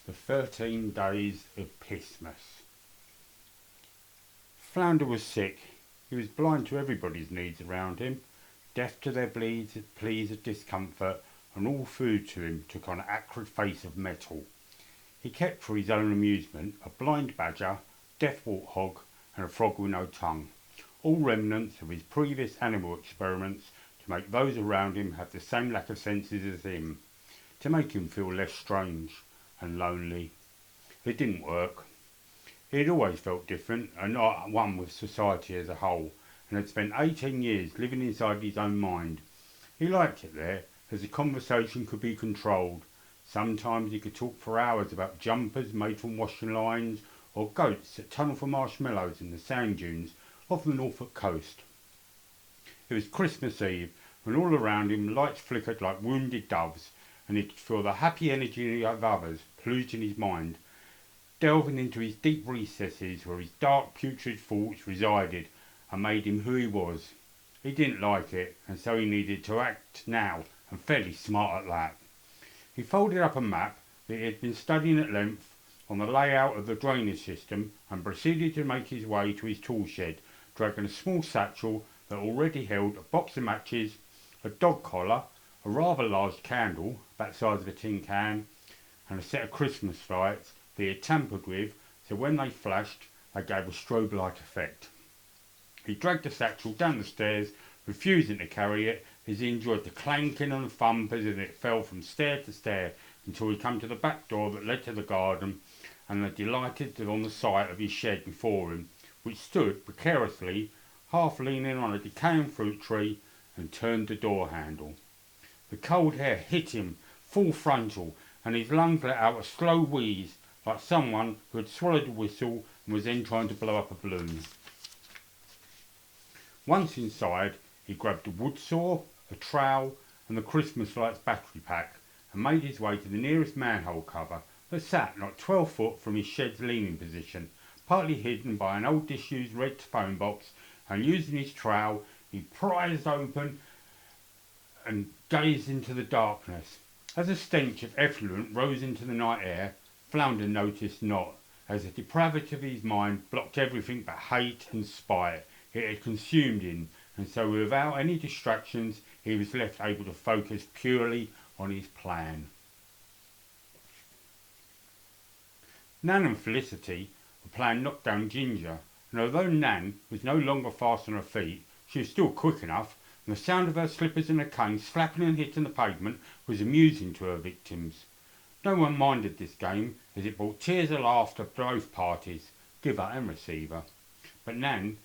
The 13 Days of Pissmas. Flounder was sick. He was blind to everybody's needs around him, deaf to their pleas of discomfort, and all food to him took on an acrid face of metal. He kept for his own amusement a blind badger, deaf warthog, and a frog with no tongue, all remnants of his previous animal experiments to make those around him have the same lack of senses as him, to make him feel less strange and lonely. It didn't work. He had always felt different and not one with society as a whole, and had spent 18 years living inside his own mind. He liked it there, as the conversation could be controlled. Sometimes he could talk for hours about jumpers made from washing lines, or goats that tunnel for marshmallows in the sand dunes off the Norfolk coast. It was Christmas Eve, when all around him lights flickered like wounded doves, and he could feel the happy energy of others polluting his mind, delving into his deep recesses where his dark putrid thoughts resided and made him who he was. He didn't like it, and so he needed to act now, and fairly smart at that. He folded up a map that he had been studying at length on the layout of the drainage system and proceeded to make his way to his tool shed, dragging a small satchel that already held a box of matches, a dog collar, a rather large candle, about the size of a tin can, and a set of Christmas lights that he had tampered with, so when they flashed, they gave a strobe-like effect. He dragged the satchel down the stairs, refusing to carry it, as he enjoyed the clanking and thump as it fell from stair to stair, until he came to the back door that led to the garden, and was delighted on the sight of his shed before him, which stood precariously, half leaning on a decaying fruit tree, and turned the door handle. The cold air hit him full frontal, and his lungs let out a slow wheeze, like someone who had swallowed a whistle and was then trying to blow up a balloon. Once inside, he grabbed a wood saw, a trowel, and the Christmas lights battery pack, and made his way to the nearest manhole cover that sat not 12 foot from his shed's leaning position, partly hidden by an old disused red phone box, and using his trowel, he prized open and gazed into the darkness. As a stench of effluent rose into the night air, Flounder noticed not, as the depravity of his mind blocked everything but hate and spite it had consumed him, and so without any distractions he was left able to focus purely on his plan. Nan and Felicity were playing knock-down ginger, and although Nan was no longer fast on her feet, she was still quick enough, and the sound of her slippers and her canes flapping and hitting the pavement was amusing to her victims. No one minded this game, as it brought tears of laughter to both parties, giver and receiver. But Nan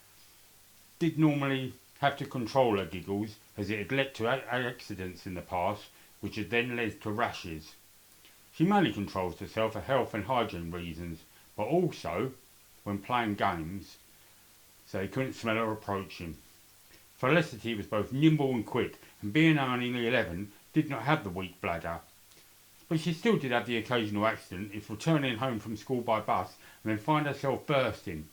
did normally have to control her giggles, as it had led to accidents in the past, which had then led to rashes. She mainly controls herself for health and hygiene reasons, but also when playing games, so they couldn't smell her approaching. Felicity was both nimble and quick, and being only 11, did not have the weak bladder. But she still did have the occasional accident if returning home from school by bus and then find herself bursting,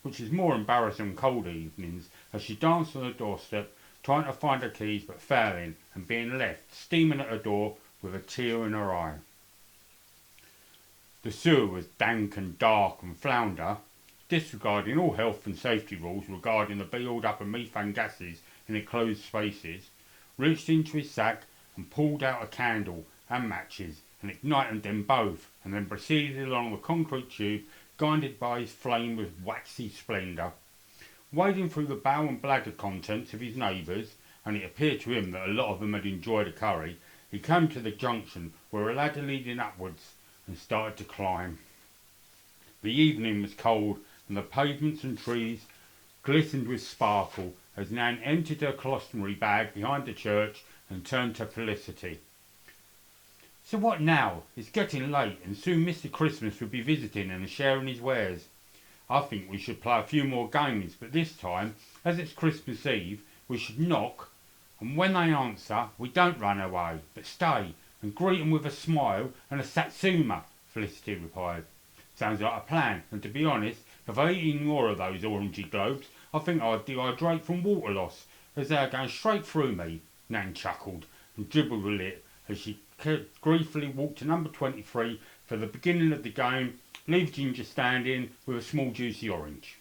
which is more embarrassing on cold evenings, as she danced on the doorstep, trying to find her keys but failing, and being left steaming at her door with a tear in her eye. The sewer was dank and dark, and Flounder, disregarding all health and safety rules regarding the build-up of methane gases in enclosed spaces, reached into his sack and pulled out a candle and matches and ignited them both, and then proceeded along the concrete tube, guided by his flame with waxy splendour. Wading through the bowel and bladder contents of his neighbours, and it appeared to him that a lot of them had enjoyed a curry, he came to the junction where a ladder leading upwards, and started to climb. The evening was cold, and the pavements and trees glistened with sparkle as Nan emptied her colostomy bag behind the church and turned to Felicity. "So what now? It's getting late, and soon Mr. Christmas will be visiting and sharing his wares. I think we should play a few more games, but this time, as it's Christmas Eve, we should knock, and when they answer, we don't run away, but stay and greet them with a smile and a satsuma," Felicity replied. "Sounds like a plan, and to be honest, if I eat any more of those orangey globes, I think I'd dehydrate from water loss, as they are going straight through me." Nan chuckled and dribbled a lip as she gleefully walk to number 23 for the beginning of the game, leave Ginger standing with a small juicy orange.